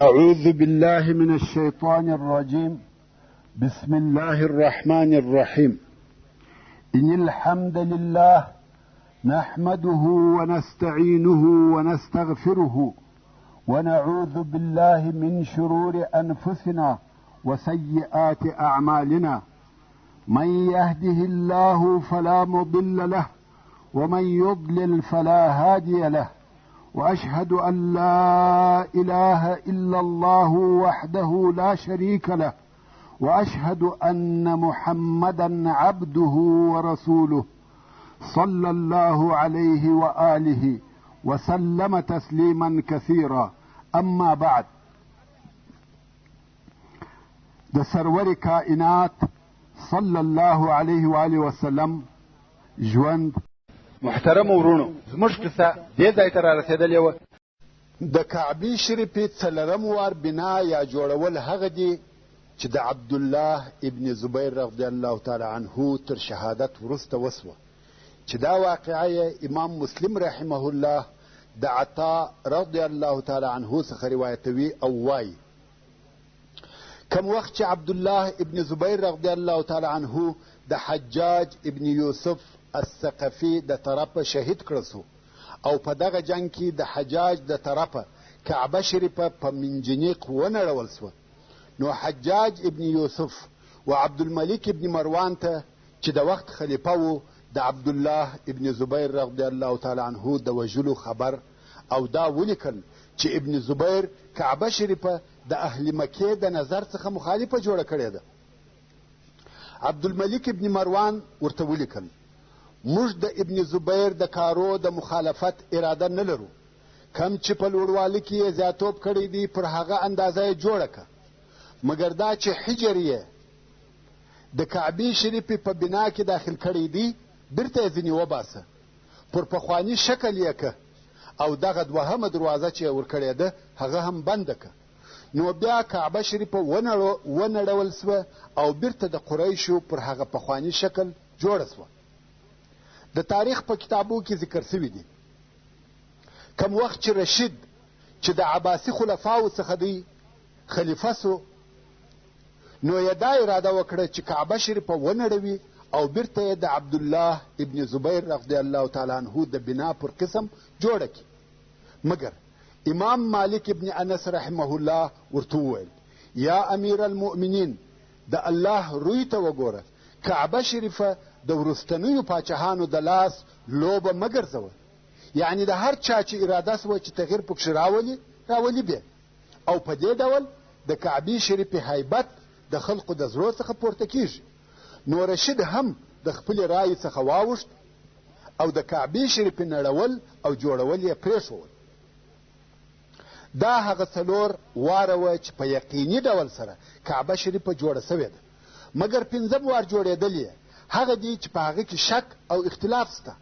أعوذ بالله من الشيطان الرجيم. بسم الله الرحمن الرحيم. إن الحمد لله نحمده ونستعينه ونستغفره ونعوذ بالله من شرور أنفسنا وسيئات أعمالنا. من يهده الله فلا مضل له ومن يضلل فلا هادي له، وأشهد أن لا إله إلا الله وحده لا شريك له، وأشهد أن محمدا عبده ورسوله صلى الله عليه وآله وسلم تسليما كثيرا. أما بعد، د سرور کائنات صلی الله علیه و آله وسلم ژوند. محترم ورونو، زموږ کیسه دې ځای ته رارسېدلې وه. د کعبې شریفې څلرم وار بنا یا جوړول هغه دي چې د عبدالله ابن زبیر رضی الله تعالی عنه تر شهادت وروسته وسوه، چې دا واقعه یې امام مسلم رحمه الله د عطا رضی الله تعالی عنه څخه روایتوي او وایي کم وخت چې عبدالله ابن زبیر رضی الله تعالی عنه د حجاج ابن یوسف الثقفي د طرفه شهید کړه سو، او په دغه جنگ کې د حجاج د طرفه کعبه شریفه په منجنیق ونړول سوه. نو حجاج ابن یوسف و عبدالملک ابن مروان ته چې د وخت خلیفه و د عبدالله ابن زبیر رضی الله تعالی عنه د وژلو خبر او دا ولیکل چې ابن زبیر کعبه شریفه د اهل مکې د نظر څخه مخالفه جوړه کړې ده. عبدالملک ابن مروان ورته ولیکل موږ د ابن زبیر د کارو د مخالفت اراده نه لرو، کم چې په لوړوالي کې یې زیاتوب کړی دی پر هغه اندازه یې جوړه که، مګر دا چې حجر یې د کعبې شریفې په بنا کې داخل کړی دی بیرته یې ځینې وباسه، پر پخواني شکل یې که، او دغه دوهمه دروازه چې یې ورکړې ده هغه هم بنده که. نو بیا کعبه شریفه ونړول سوه او بیرته د قریشو پر هغه پخواني شکل جوړه سوه. د تاریخ په کتابو کې ذکر شوي دي کم وخت چې رشید چې د عباسي خلفاو څخه دی خلیفه سو، نو یې دا اراده وکړه چې کعبه شریفه ونړوي او بیرته یې د عبدالله ابن زبیر رضی الله تعالی عنه د بنا پر قسم جوړه کړي. مګر امام مالک ابن انس رحمه الله ورته وویل یا امیر المؤمنین، د الله روی ته وګوره، کعبه شریفه د وروستنیو پاچاهانو د لاس لوبه مه ګرځوه، یعنې د هر چا چې اراده سوه چې تغییر پکښې راولي بیا، او په دې ډول د کعبې شریفې هیبت د خلقو د زړو څخه پورته کیږي. نو رشید هم د خپلې رایې څخه واوښت او د کعبې شریفې نړول او جوړول یې پرېښول. دا هغه څلور واره وه چې په یقیني ډول سره کعبه شریفه جوړه سوې ده، مګر پنځم وار جوړېدل یې هغه دی چې په هغه کې شک او اختلاف سته،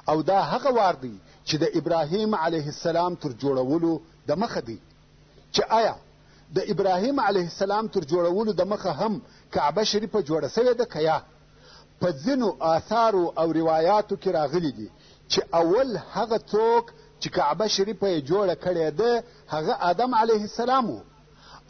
او دا هغه وار دی چې د ابراهیم علیه السلام تر جوړولو د مخه دی، چې آیا د ابراهیم علیه السلام تر جوړولو د مخه هم کعبه شریفه جوړه سوې ده که یا؟ په ځینو آثارو او روایاتو کې راغلي دي چې اول هغه څوک چې کعبه شریفه یې جوړه کړې ده هغه آدم علیه السلام و،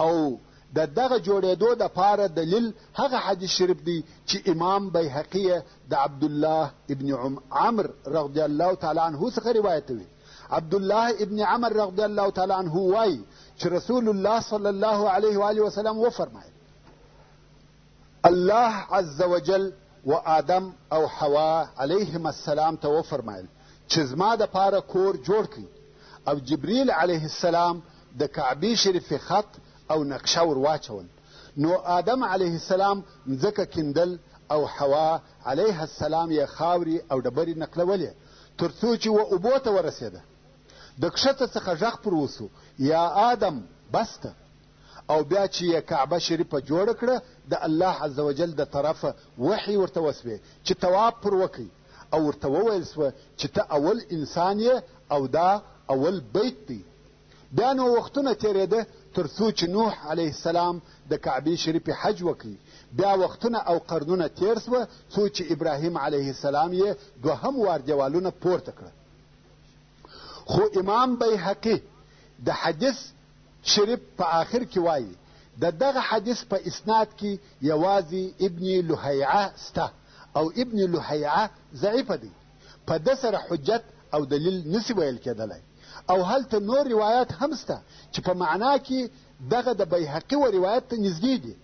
او د دغه جوړېدو دپاره دلیل هغه حدیث شریف دی چې امام بیهقي د عبدالله ابن عمر رضی الله تعالی عنه څخه روایتوي. عبدالله ابن عمر رضی الله تعالی عنه وایي چې رسول الله صلی الله علیه و آله وسلم وفرمایل الله عز وجل و آدم او حوا علیهم السلام ته وفرمایل چې زما دپاره کور جوړ کړي، او جبریل علیه السلام د کعبې شریفې خط او نقشه ور واچول. نو آدم علیه السلام مځکه کیندل او حوا علیه السلام یې خاورې او ډبرې نقلولې تر څو چې و اوبو ته ورسېده. د کښته څخه غږ پر وسو یا آدم بسته، او بیا چې یې کعبه شریفه جوړه کړه د الله عز وجل د طرفه وحی ورته وسوې چې تواب پر وکړي، او ورته وویل سوه چې ته اول انسان یې او دا اول بیت دی. بیا نو وختونه تېرېده تر څو چې نوح علیه السلام د کعبې شریفې حج وکړي، بیا وختونه او قرنونه تېر سوه څو چې ابراهیم علیه السلام یې دوهم وار دیوالونه پورته کړه. خو امام بیهقي د حدیث شریف په آخر کې وایي د دغه حدیث په اسناد کې یوازې ابن لهیعه سته او ابن لهیعه ضعیفه دی. په ده سره حجت او دلیل نسی ویل کېدلی او هلته نور روایات هم سته چې په معنا کې دغه د بیهقي و روایت ته نږدې دي،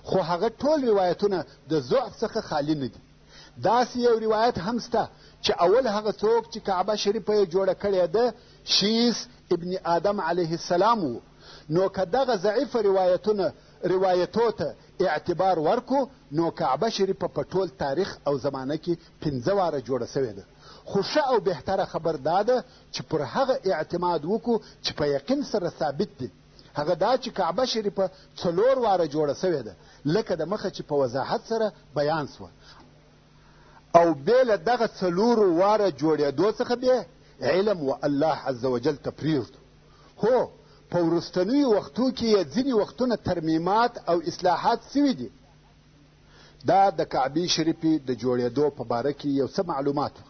خو هغه ټول روایتونه د ضعف څخه خالی نه دي. داسې یو روایت هم سته چې اول هغه څوک چې کعبه شریفه یې جوړه کړې ده شیس ابن آدم علیه السلام و. نو که دغه ضعیفه روایتو ته اعتبار ورکو نو کعبه شریفه په ټول تاریخ او زمانه کې 5 واره جوړه سوې ده. خو ښه او بهتره خبر دا ده چې پر هغه اعتماد وکړو چې په یقین سره ثابت دی. هغه دا چې کعبه شریفه 4 واره جوړه سوې ده لکه د مخه چې په وضاحت سره بیان سوه، او بې له دغه 4 واره جوړېدو څخه بیا علم و الله عز وجل ته پرېږدو. هو په وروستنیو وختو کې یې ځینې وختونه ترمیمات او اصلاحات سوي دي. دا د کعبې شریفې د جوړېدو په باره کې یو څه معلومات وه.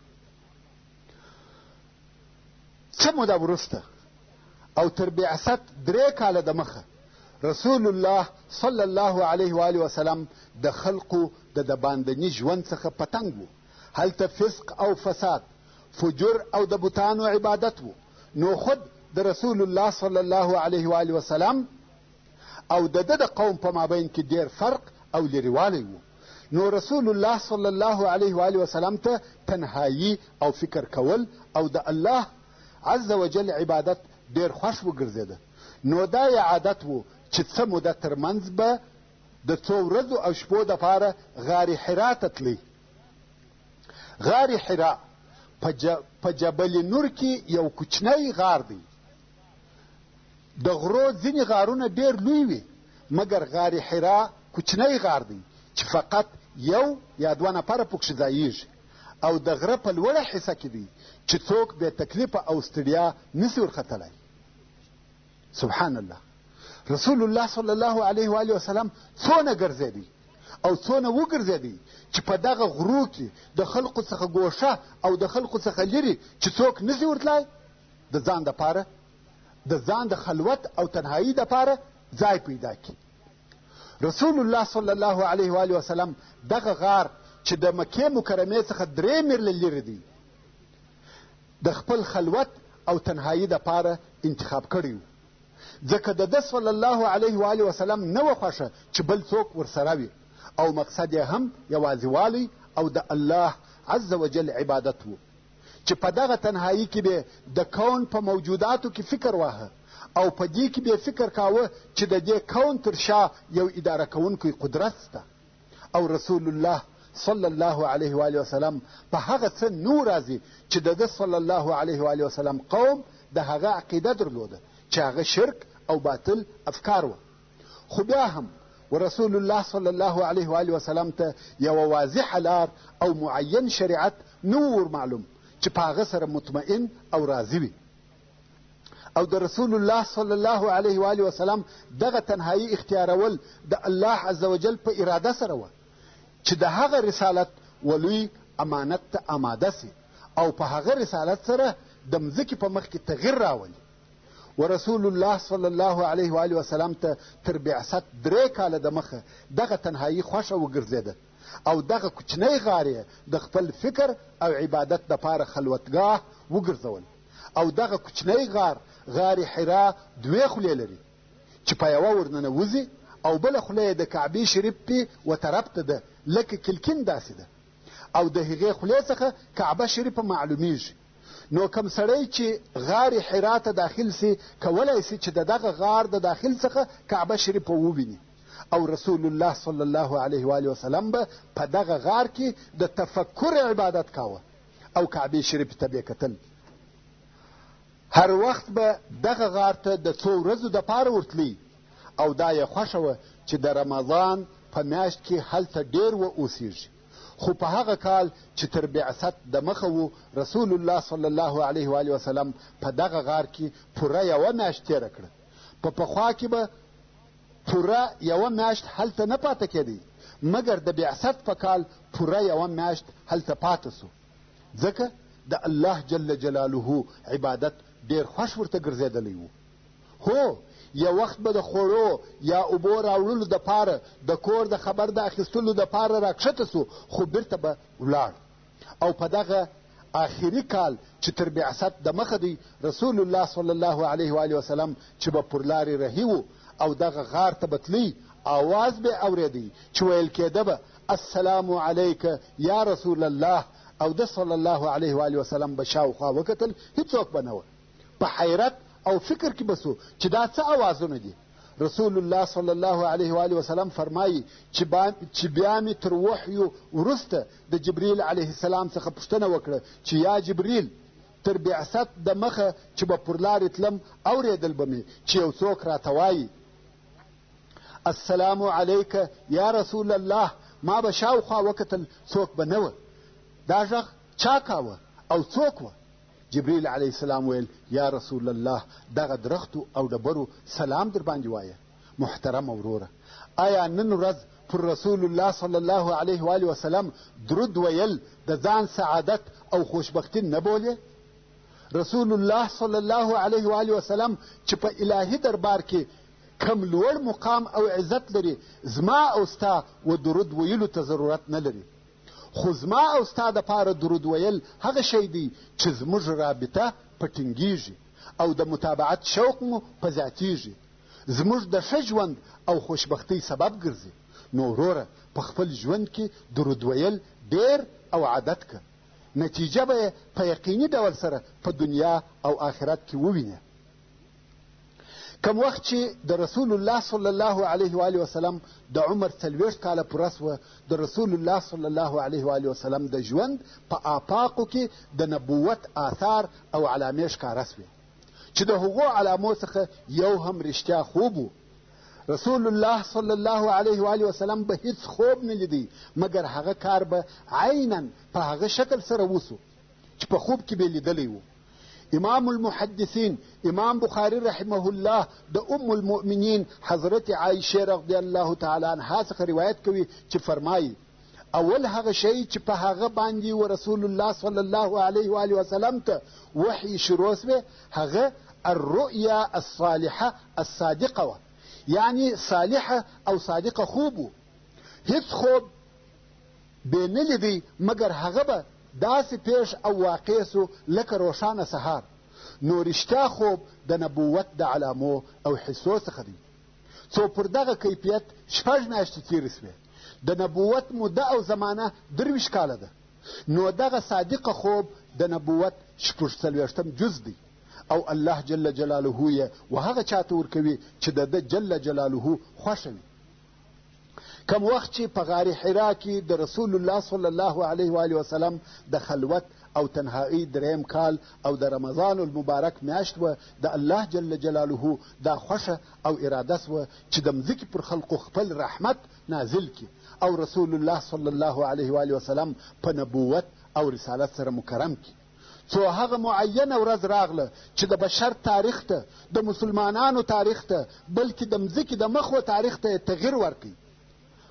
څه موده وروسته او تر بعثت 3 کاله د مخه رسول الله صلی الله علیه و آله وسلم د خلقو د باندني ژوند څخه په تنګ و. هلته فسق او فساد، فجور او د بتانو عبادت و. نو خود د رسول الله صلی الله علیه و آله وسلم او د د قوم په مابین کې ډیر فرق او لرېوالی و. نو رسول الله صلی الله علیه و آله وسلم ته تنهایی او فکر کول او د الله عز وجل عبادت ډیر خوښ وګرځېده. نو دا یې عادت و چې څه موده ترمنځ به د 2 ورځو او شپو دپاره غار حرا ته تللی. غار حرا په جبل نور کې یو کوچنی غار دی. د غرو ځینې غارونه ډیر لوی وي مګر غار حرا کوچنی غار دی چې فقط 1 یا 2 نفره پکښې ځایېږي او د غره په لوړه حصه کې دی چې څوک بې تکلیفه او ستړیا نسي ورختلی. سبحان الله. رسول الله صلی الله علیه و آله وسلم څونه ګرځېدی او څونه وګرځېدی چې په دغه غرو کې د خلقو څخه ګوښه او د خلقو څخه لرې چې څوک نسي ورتلی د ځان دپاره د ځان د خلوت او تنهایی دپاره ځای پیدا کړي. رسول الله صلی الله علیه و آله وسلم دغه غار چې د مکې مکرمې څخه 3 میله لرې دی د خپل خلوت او تنهایی دپاره انتخاب کړی و، ځکه د ده صلی الله علیه و آله وسلم نه وه خوښه چې بل څوک ورسره وي او مقصد یې هم یوازیوالی او د الله عز وجل عبادت و چې په دغه تنهایی کې به د کون په موجوداتو کې فکر واهه او په دې کې به فکر کاوه چې د دې کون تر شا یو اداره کوونکی قدرت سته او رسول الله صلی الله علیه و آله وسلم په هغه څه نو راځي چې د ده صلی الله علیه و آله وسلم قوم د هغه عقیده درلوده چې هغه شرک او باطل افکار و. خو بیا هم ورسول الله صلی الله علیه و آله وسلم ته یوه واضحه لار او معین شریعت نو ور معلوم چې په هغه سره مطمئن او راضي وي. او د رسول الله صلی الله علیه و آله وسلم دغه تنهایی اختیارول د الله عز وجل په اراده سره و چې د هغه رسالت ولوی امانت ته آماده سي او په هغه رسالت سره د مځکې په مخ کې تغیر راولي. ورسول الله صلی الله علیه و آله وسلم ته تر بعثت 3 کاله د مخه دغه تنهایی خوښه وګرځېده او دغه کوچنی غار یې د خپل فکر او عبادت دپاره خلوتګاه وګرځول. او دغه کوچنی غار حرا 2 خولې لري چې په یوه ورننوځي او بله خوله یې د کعبې شریفې و طرف ته ده لکه کلکین داسې ده او د هغې خولې څخه کعبه شریفه معلومیږي. نو کم سړی چې غار حرا ته داخل سي کولی سي چې د دغه غار د داخل څخه کعبه شریفه وویني. او رسول الله صلی الله علیه و آله وسلم به په دغه غار کې د تفکر عبادت کاوه او کعبې شریفې ته به کتل. هر وخت به دغه غار ته د 2 ورځو دپاره ورتلی او دا یې خوښه وه چې د رمضان په میاشت کې هلته ډیر و اوسیږي. خو په هغه کال چې تر بعثت د مخه و رسول الله صلی الله علیه و آله وسلم په دغه غار کې پوره 1 میاشت تېره کړه. په پخوا کې به پوره 1 میاشت هلته نه پاته کېدی مګر د بعثت په کال پوره 1 میاشت هلته پاته سو ځکه د الله جل جلاله عبادت ډیر خوښ ورته ګرځېدلی و. هو یو وخت به د خوړو یا اوبو راوړلو دپاره د کور د خبر د اخیستلو دپاره راکښته سو، خو بیرته به ولاړ. او په دغه آخري کال چې تر بعثت د مخه دی، رسول الله صلی الله علیه و وسلم چې به پر لارې رهي و او دغه غار ته به تلی، آواز به اورېدی چې ویل کېده به السلام علیک یا رسول الله، او د صلی الله علیه و وسلم به شاوخوا وکتل، هیڅوک به نه و. په حیرت او فکر کې به سو چې دا څه اوازونه دي. رسول الله صلی الله علیه و وسلم فرمایي چې بیا مې تر وحیو وروسته د جبریل علیه السلام څخه پوښتنه وکړه چې یا جبریل، تر بعثت د مخه چې به پر لارې تلم اورېدل به مې چې یو څوک راته وایي السلام علیک یا رسول الله، ما به شاوخوا وکتل، څوک به نه و. دا غږ چا کاوه او څوک و؟ جبریل علیه السلام ویل یا رسول الله، دغه درختو او ډبرو سلام در باندې وایه. محترم وروره، آیا نن ورځ پر رسول الله صلی الله علیه و وسلم درود ویل د ځان سعادت او خوشبختی نه بولې؟ رسول الله صلی الله علیه و وسلم چې په الهي دربار کې کم لوړ مقام او عزت لري، زما او ستا و درود ویلو ته ضرورت نه لري. خو زما او ستا دپاره درود ویل هغه شی دی چې زموږ رابطه پټینګېږي او د متابعت شوق مو په زیاتېږي، زموږ د ښه ژوند او خوشبختۍ سبب ګرځي. نو وروره، په خپل ژوند کې درود ویل ډېر او عادت که، نتیجه به یې په یقیني ډول سره په دنیا او آخرت کې ووینې. کم وخت چې د رسول الله صلی الله علیه و وسلم د عمر 40 کاله پوره سوه، د رسول الله صلی الله علیه و وسلم د ژوند په آفاقو کې د نبوت آثار او علامې ښکاره سوې چې د هغو علامو څخه یو هم رښتیا خوب و. رسول الله صلی الله علیه و وسلم به هیڅ خوب نه لیدی، مګر هغه کار به عینا په هغه شکل سره وسو چې په خوب کې به لیدلی و. امام المحدثین امام بخاری رحمه الله د ام المؤمنین حضرت عایشه رضی الله تعالی عنها څخه روایت کوي چې فرمایي اول هغه شی چې په هغه باندې و رسول الله صلی الله علیه و وسلم ته وحی شروع سوی هغه الرؤیا الصالحه الصادقه و، یعنی صالحه او صادقه خوب و. هیڅ خوب به نه لیدی مګر هغه به داسې پیش او واقع سو لکه روښانه سهار. نو رښتیا خوب د نبوت د علامو او حصو څخه دی. څو پر دغه کیفیت 6 میاشتې تېرې سوې، د نبوت موده او زمانه 23 کاله ده. نو دغه صادقه خوب د نبوت 46 جز دی او الله جل جلاله یې وهغه چاته ورکوي چې د ده جل جلاله خوښه وي. کم وخت چې په غار حرا کې د رسول الله صلی الله علیه و وسلم د خلوت او تنهایی دریم کال او د رمضان المبارک میاشت و، د الله جل جلاله دا خوښه او اراده سوه چې د مځکې پر خلقو خپل رحمت نازل کړي او رسول الله صلی الله علیه و وسلم په نبوت او رسالت سره مکرم کړي. څو هغه معینه ورځ راغله چې د بشر تاریخ ته، د مسلمانانو تاریخ ته، بلکې د مځکې د مخ تاریخ ته تغییر ورکړي.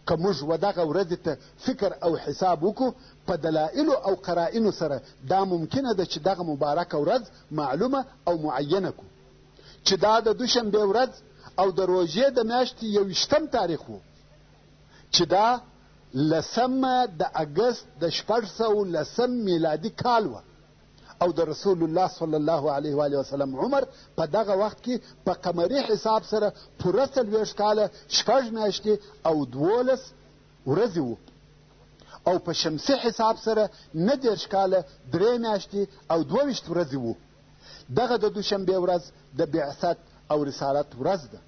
که موږ و دغه ورځې ته فکر او حساب وکړو، په دلایلو او قرائنو سره دا ممکنه ده چې دغه مبارکه ورځ معلومه او معینه کړو چې دا د دوشنبې ورځ او د روژې د میاشتې 21 تاریخ و، چې دا 10 د اګست د 610 میلادي کال و او د رسول الله صلی الله علیه و وسلم عمر په دغه وخت کې په قمري حساب سره پوره 40 کاله 6 میاشتې او 12 ورځې و او په شمسي حساب سره 19 کاله 3 میاشتې او 22 ورځې و. دغه د دوشنبې ورځ د بعثت او رسالت ورځ ده.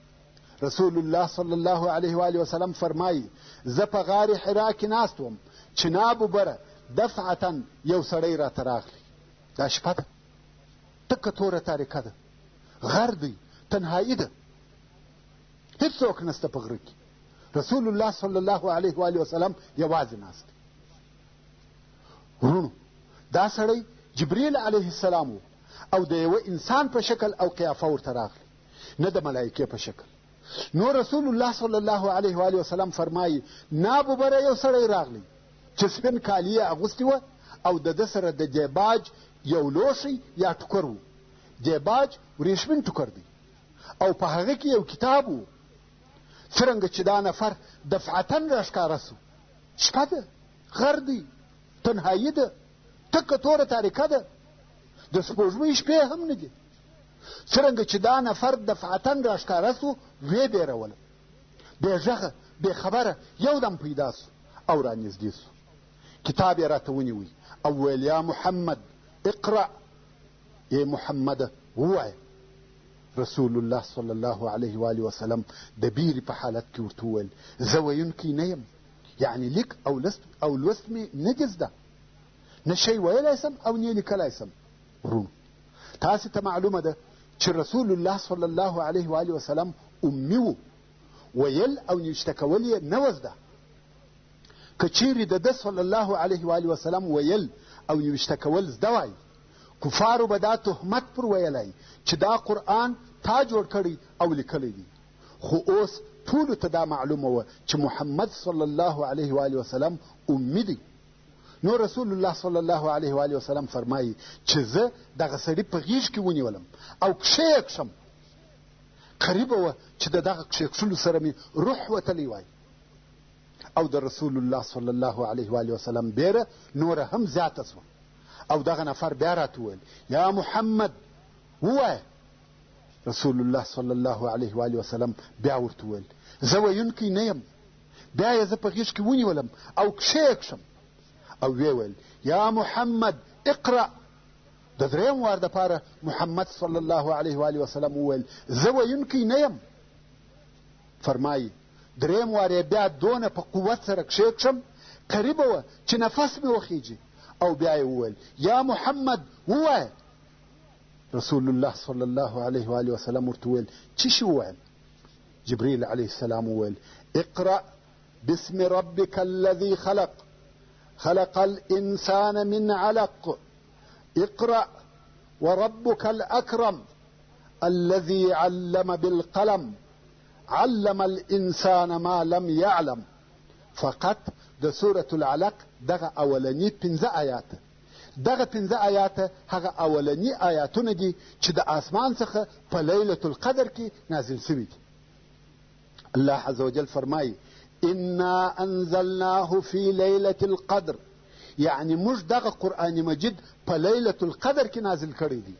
رسول الله صلی الله علیه و وسلم فرمایي زه په غار حرا کې ناست وم چې ناببره دفعتا یو سړی راته راغلی. دا شپه ده، تکه توره تاریکه ده، غر دی، تنهایی ده، هیڅوک نسته په غره کې. رسول الله صلی الله علیه و وسلم یوازې ناست. ورونو، دا سړی جبریل علیه السلام و او د یوه انسان په شکل او قیافه ورته راغلی، نه د ملایکې په شکل. نو رسول الله صلی الله علیه و وسلم فرمایي ناببره یو سړی راغلی چې سپین کالي یې اغوستي وه او د ده سره د دیباج یو لوښی یا ټوکر و. دیباج وریښمین ټوکر دی او په هغه کې یو کتاب و. څرنګه چې دا نفر دفعتن راښکاره سو، شپه ده، غر دی، تنهایي ده، تکه توره تاریکه ده، د سپوږمۍ شپې هم نه دي. څرنګه چې دا نفر دفعتن راښکاره سو، ویې بیروله، بې غږه بې خبره یو دم پیدا سو او رانږدې سو. کتاب یې راته ونیوی او ویل یا محمد اقرأ، ای محمده ووایه. رسول الله صلی الله علیه و آله وسلم د بیرې په حالت کې ورته وویل زه ویونکی نه یم، یعنی لیک او لوست مې نه دي زده، نه شی ویلی سم او نه لیکلی سم. ورونو تاسې ته معلومه ده چې رسول الله صلی الله علیه و آله وسلم امي و، ویل او نوشته کول یې نه و زده. که چیرې د ده صلی الله علیه و آله وسلم ویل او نوشته کول زده وای، کفارو به دا تهمت پر ویلی چې دا قرآن تا جوړ کړی او لیکلی دی. خو اوس ټولو ته دا معلومه وه چې محمد صلی الله علیه و آله وسلم امي دی. نو رسول الله صلی الله علیه و آله وسلم فرمایي چې زه دغه سړي په غیږ کې ونیولم او کښې یې کښم. قریبه وه چې د دغه کښې کښلو سره مې روح وتلی وای. او د رسول الله صلی الله علیه و آله وسلم بیره نوره هم زیاته سوه. او دغه نفر بیا راته وویل یا محمد ووایه. رسول الله صلی الله علیه و آله وسلم بیا ورته وویل زه ویونکی نه یم. بیا یې زه په غیږ کې ونیولم او کښې یې کښم او ویې ویل یا محمد اقرأ. د درېیم وار دپاره محمد صلی الله علیه و آله وسلم وویل زه ویونکی نه یم. فرمایي درېیم وار یې بیا دونه په قوت سره کښې کښم قریبه وه چې نفس مې وخیږي او بیا یې وویل یا محمد ووایه. رسول الله صلی الله علیه و آله وسلم ورته وویل څه شي وویل؟ جبریل علیه السلام وویل اقرأ باسم ربک الذي خلق خلق الإنسان من علق اقرأ وربك الأكرم الذي علم بالقلم علم الإنسان ما لم يعلم. فقط د سورة العلق دغه اولنی 15 آیاته، دغه 15 آیاته هغه اولنی آیاتونه دي چې د آسمان څخه په لیلة القدر کې نازل شوي دي. الله عز وجل فرمایي انا انزلناه فی لیلة القدر، یعنی موږ دغه قرآن مجید په لیلة القدر کې نازل کړی دی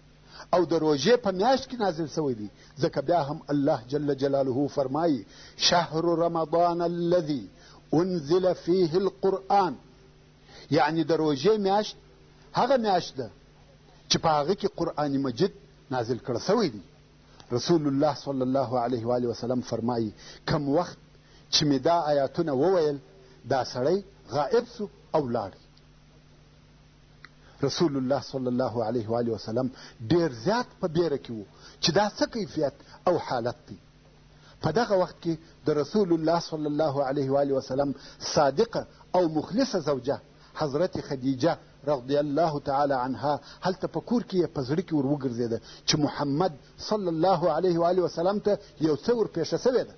او د روژې په میاشت کې نازل شوی دی. ځکه بیا هم الله جل جلاله فرمایي شهر رمضان الذي انزل فيه القرآن، یعنی د روژې میاشت هغه میاشت ده چې په هغه کې قرآن مجید نازل کړی شوی دی. رسول الله صلی الله علیه و آله وسلم فرمایي کم وخت چې مې دا آیاتونه وویل دا سړی غائب سو او لاړ. رسول الله صلی الله علیه و آله وسلم ډیر زیات په بیره کې و چې دا څه کیفیت او حالت دی. په دغه وخت کې د رسول الله صلی الله علیه و آله وسلم صادقه او مخلصه زوجه حضرت خدیجه رضی الله تعالی عنها هلته په کور کې په زړه کې ور وګرځېده چې محمد صلی الله علیه و آله وسلم ته یو څه ورپېښه سوې ده.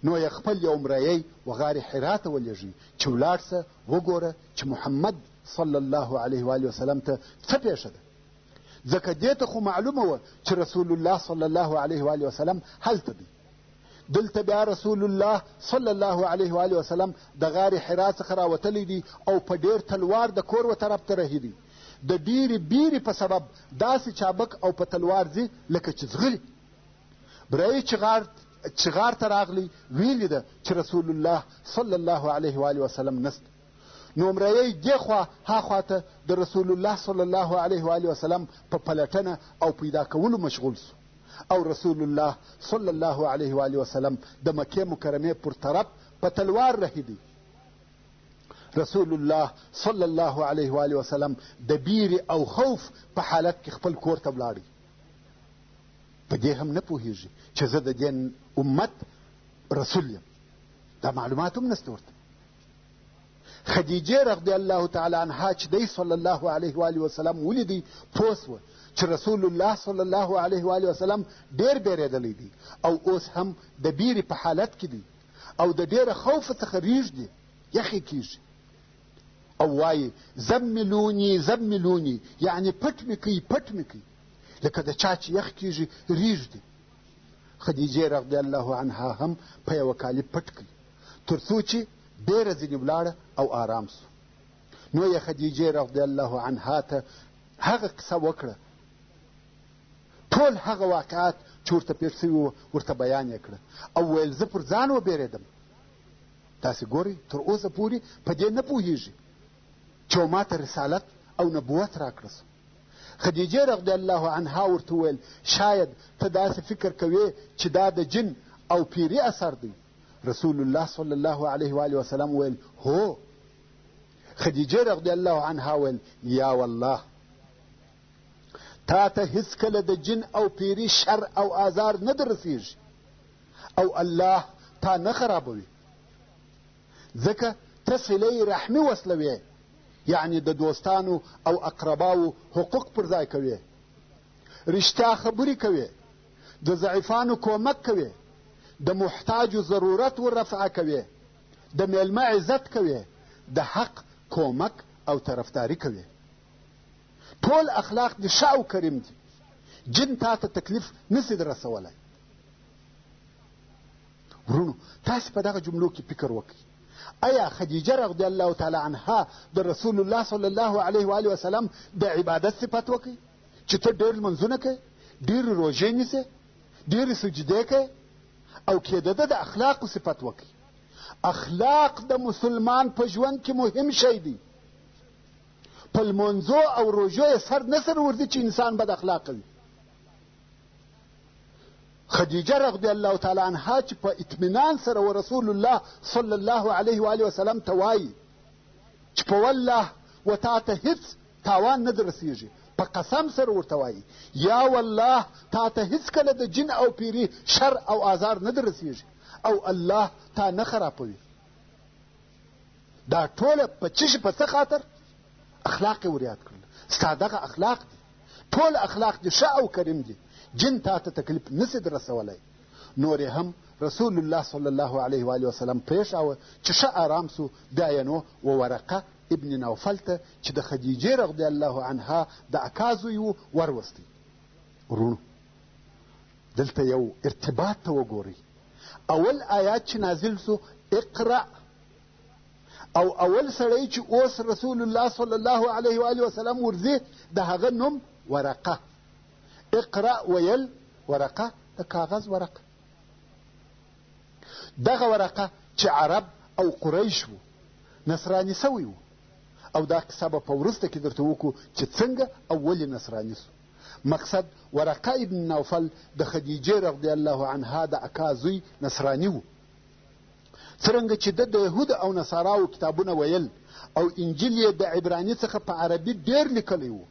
نو یې خپل یو مریی و غار حرا ته ولېږي چې ولاړ سه وګوره چې محمد صلی الله علیه و آله وسلم ته څه پېښه ده. ځکه دې ته خو معلومه وه چې رسول الله صلی الله علیه و آله وسلم هلته دی. دلته بیا رسول الله صلی الله علیه و آله وسلم د غار حرا څخه راوتلی دی او په ډېر تلوار د کور و طرف ته رهي دی. د ډېرې بیرې په سبب داسې چابک او په تلوار ځي لکه چې ځغلي. برایي چې غار ته راغلی ویلي ده چې رسول الله صلی الله علیه و آله وسلم نسته. نو مریی دې خوا ها خواته د رسول الله صلی الله علیه و آله وسلم په پلټنه او پیدا کولو مشغول سو. او رسول الله صلی الله علیه و آله وسلم د مکې مکرمې پر طرف په تلوار رهیدي. رسول الله صلی الله علیه و آله وسلم د بیرې او خوف په حالت کې خپل کور ته ولاړی. په دې هم نه پوهېږي چې زه د دې امت رسول یم، دا معلومات هم نسته ورته. خدیجه رضی الله تعالی عنها چې دی صلی الله علیه و آله وسلم ولیدی پوه سوه چې رسول الله صلی الله علیه و آله وسلم ډېر بیرېدلی دی او اوس هم د بیرې په حالت کې دی او د ډېره خوف څخه ریږدي، یخې کېږي او وایي زملوني زملوني، یعنی پټ مې کوي پټ مې کوي، لکه د چا چې یخ کېږي ریږدي. خدیجې رضی الله عنها هم په یوه کالي پټ کړي تر څو چې ډېره ځینې ولاړه او آرام سو. نو یې خدیجې رضی الله عنها ته هغه قصه وکړه، ټول هغه واقعات چې ورته پېښ سوي وو ورته بیان یې کړه او ویل زه پر ځان وبېرېدم. تاسې ګورئ تر اوسه پورې په دې نه پوهېږي چې ما ته رسالت او نبوت راکړه سو. خدیجې رضی الله عنها ورته ویل شاید ته داسې فکر کوې چې دا د جن او پیري اثر دی. رسول الله صلی الله علیه و آله وسلم ویل هو. خدیجې رضی الله عنها ویل یا والله تا ته هیڅکله د جن او پیري شر او آزار نه در رسېږي او الله تا نه خرابوي، ځکه ته صلې رحمي وصلوې، یعنی د دوستانو او اقرباو حقوق پر ځای کوې، رښتیا خبرې کوې، د ضعیفانو کومک کوې، د محتاجو ضرورت ور رفع کوې، د میلمه عزت کوې، د حق کومک او طرفداري کوې. ټول اخلاق دې ښه او کریم دي، جن تا ته تکلیف نسي در رسولی. ورونو تاسې په دغه جملو کې فکر وکړئ، آیا خدیجه رضی الله تعالی عنها د رسول الله صلی الله علیه و آله وسلم د عبادت صفت وکړي چې ته ډېر لمونځونه کوې، ډېرې روژې نیسې، ډېرې سجدې کوې، او کېده د اخلاقو صفت وکړي؟ اخلاق د مسلمان په ژوند کې مهم شی دی. په لمونځو او روژو یې سر نه سر ورځي چې انسان بد اخلاقه وي. خدیجه رضی الله تعالی عنها چې په اطمینان سره و رسول الله صلی الله علیه و آله وسلم ته وایي چې په والله و تا ته هیڅ تاوان نه در رسېږي، په قسم سره ورته وایي یا والله تا ته هیڅکله د جن او پیري شر او آزار نه در رسېږي او الله تا نه خرابوي. دا ټوله په چشي په څه خاطر؟ اخلاق یې ور یاد کړل. ستا دغه اخلاق دي، ټول اخلاق دي ښه او کریم دي، جن تا ته تکلیف نسي در رسولی. نور یې هم رسول الله صلی الله علیه و آله وسلم پرېښاوه چې ښه آرام سو. بیا یې نو و ورقه ابن نوفل ته چې د خدیجې رضی الله عنها د اکا زوی و وروستی. ورونو دلته یو ارتباط ته وګورئ. اول آیات چې نازل سو اقرأ، او اول سړی چې اوس رسول الله صلی الله علیه و آله وسلم ورځي د هغه نوم ورقه. اقرأ ویل ورقه د کاغذ ورقه. دغه ورقه چې عرب او قریش وو نصراني سوي وو، او دا قصه به په وروسته کې درته وکړو چې څنګه او ولې نصراني سو. مقصد ورقه ابن نوفل د خدیجې رضی الله عنها د اکا زوی نصراني وو. څرنګه چې د یهودو او نصاراو کتابونه ویل او انجیل یې د عبراني څخه په عربي ډېر لیکلی وو،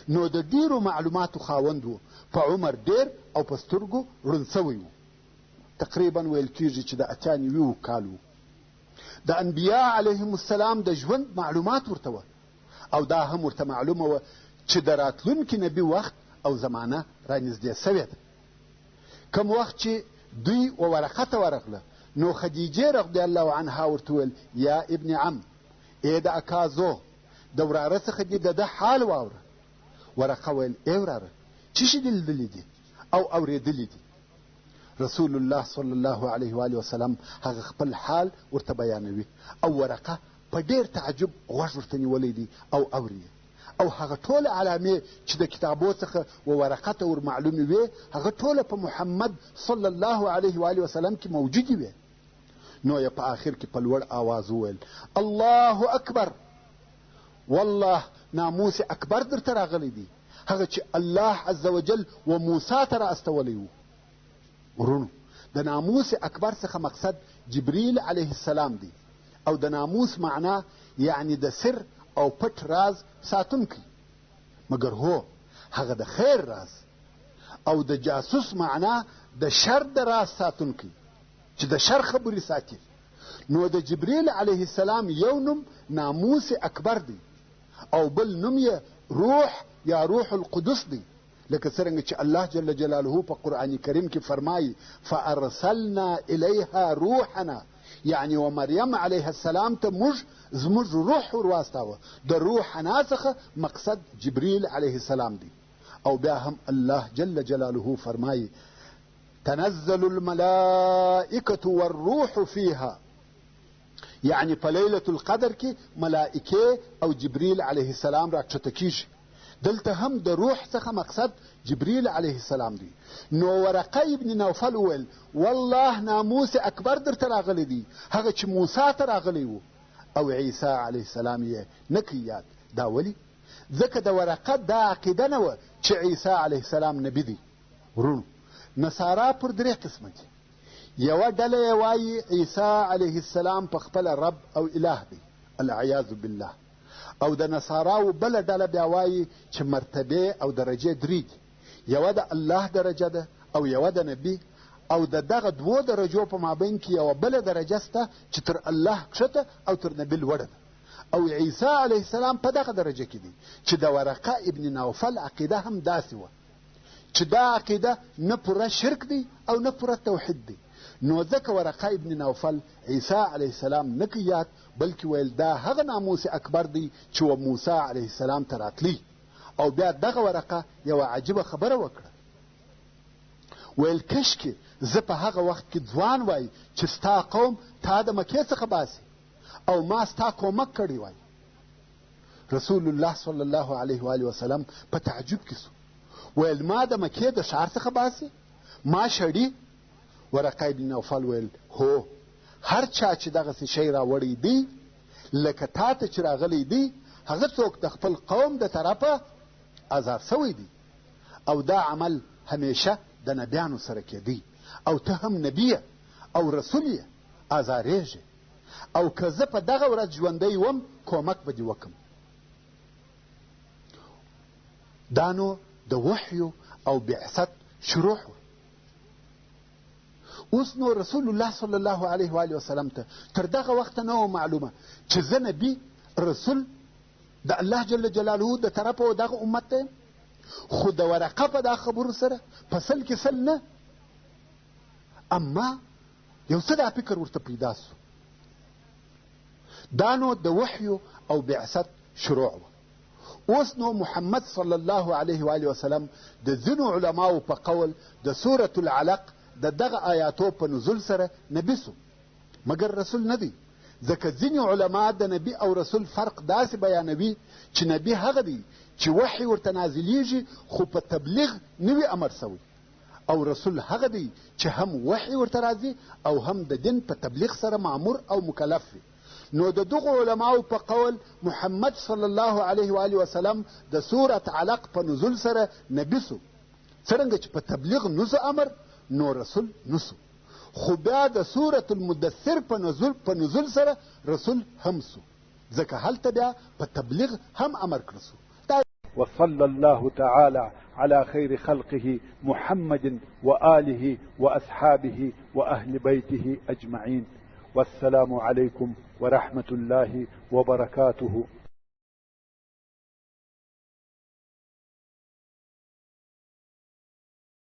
نو د ډېرو معلوماتو خاوند وو. په عمر ډېر او په سترګو ړوند سوی وو. تقریبا ویل کېږي چې د 98 کال وو. د انبیا علیهم السلام د ژوند معلومات ورته وه، او دا هم ورته معلومه وه چې د راتلونکي نبي وخت او زمانه رانږدې سوې ده. کوم وخت چې دوی و ورقه ته ورغله، نو خدیجې رضی الله عنها ورته ویل یا ابن عم، ای د اکا زو، د وراره څخه دې د ده حال واوره. ورقه ویل ای وراره څه شي دې لیدلي دي او اورېدلي دي؟ رسول الله صلی الله علیه و آله وسلم هغه خپل حال ورته بیانوي، او ورقه په ډېر تعجب غوږ ورته نیولی دی او اوري، او هغه ټوله علامې چې د کتابو څخه و ورقه ته ور معلومې وې هغه ټوله په محمد صلی الله علیه و آله وسلم کې موجودې وې. نو یې په آخر کې په لوړ آواز وویل الله اکبر، والله ناموس اکبر درته راغلی دی، هغه چې الله عز وجل و موسی ته را استولی وو. ورونو د ناموس اکبر څخه مقصد جبریل علیه السلام دی، او د ناموس معنا یعنی د سر او پټ راز ساتونکی، مګر هو هغه د خیر راز، او د جاسوس معنا د شر د راز ساتونکی چې د شر خبرې ساتي. نو د جبریل علیه السلام یو نوم ناموس اکبر دی، او بل نوم یې روح یا روح القدس دی، لکه څرنګه چې الله جل جلاله په قرآن کریم کې فرمایي فارسلنا الیها روحنا، یعنی و مریم علیه السلام ته موږ زموږ روح ور واستاوه. د روحنا څخه مقصد جبریل علیه السلام دی. او بیا هم الله جل جلاله فرمایي تنزل الملائکة والروح فيها، یعنی په لیلة القدر کې ملائکه او جبریل علیه السلام راکښته کیږي. دلته هم د روح څخه مقصد جبریل علیه السلام دی. نو ورقه ابن نوفل وویل والله ناموس اکبر درته راغلی دی، هغه چې موسی ته راغلی و او عیسی علیه السلام یې نه کوي یاد. دا ولې؟ ځکه د ورقه دا عقیده نه وه چې عیسی علیه السلام نبي دی. ورونو، نصارا پر درې قسمه دي. یوه ډله یې وایي عیسی علیه السلام په خپله رب او اله دی، العیاذ بالله. او د نصاراو بله ډله بیا وایي چې مرتبې او درجې درې دي، یوه د الله درجه ده او یوه د نبي، او د دغه دوو درجو په مابین کې یوه بله درجه سته چې تر الله کښته او تر نبي لوړه ده. او عیسی علیه السلام په دغه درجه کې دی چې د ورقه ابن نوفل عقیده هم داسې وه چې دا عقیده نه پوره شرک دی او نه پوره توحید دی. نو ځکه ورقه ابن نوفل عیسی علیه السلام نه کوي یاد، بلکې ویل دا هغه ناموس اکبر دی چې و موسی علیه السلام ته راتلی. او بیا دغه ورقه یوه عجیبه خبره وکړه، ویل کشکې زه په هغه وخت کې ځوان وای چې ستا قوم تا د مکې څخه باسي او ما ستا کومک کړی وای. رسول الله صلی الله علیه و آله وسلم په تعجب کې سو، ویل ما د مکې د ښار څخه باسي، ما شړي؟ ورقه ابن نوفل ویل هو، هر چا چې دغسې شی راوړی دی لکه تا ته چې راغلی دی، هغه څوک د خپل قوم د طرفه ازار سوی دی، او دا عمل همیشه د نبیانو سره کېدی، او ته هم نبی او رسول یې، ازارېږې، او که زه په دغه ورځ ژوندی وم کومک به دې وکم. دا نو د وحیو او بعثت شروع و. اوس نو رسول الله صلی الله علیه و آله وسلم ته تر دغه وخته نه و معلومه چې زه نبي رسول د الله جل جلاله د طرفه و دغه امت ته. خو د ورقه په دا خبرو سره په سل کې سل نه، اما یو څه دا فکر ورته پیدا سو. دا نو د وحیو او بعثت شروع و. اوس نو محمد صلی الله علیه و آله وسلم د ځینو علماو په قول د سورة العلق د دغه آیاتو په نزول سره نبي سو، مګر رسول نه دی. ځکه ځینې علما د نبي او رسول فرق داسې بیانوي چې نبي هغه دی چې وحی ورته نازلیږي خو په تبلیغ نوي امر سوی، او رسول هغه دی چې هم وحی ورته راځي او هم د دین په تبلیغ سره مامور او مکلف وي. نو د دغو علماو په قول محمد صلی الله علیه و آله وسلم د سورة علق په نزول سره نبي سو، څرنګه چې په تبلیغ نسو امر نو رسول نسو. خو بیا د سورة المدثر په نزول سره رسول هم سو، ځکه هلته بیا په تبلیغ هم امر کړه سو. وصلى الله تعالى على خير خلقه محمد وآله وأصحابه وأهل بيته أجمعين. والسلام عليكم ورحمة الله وبركاته.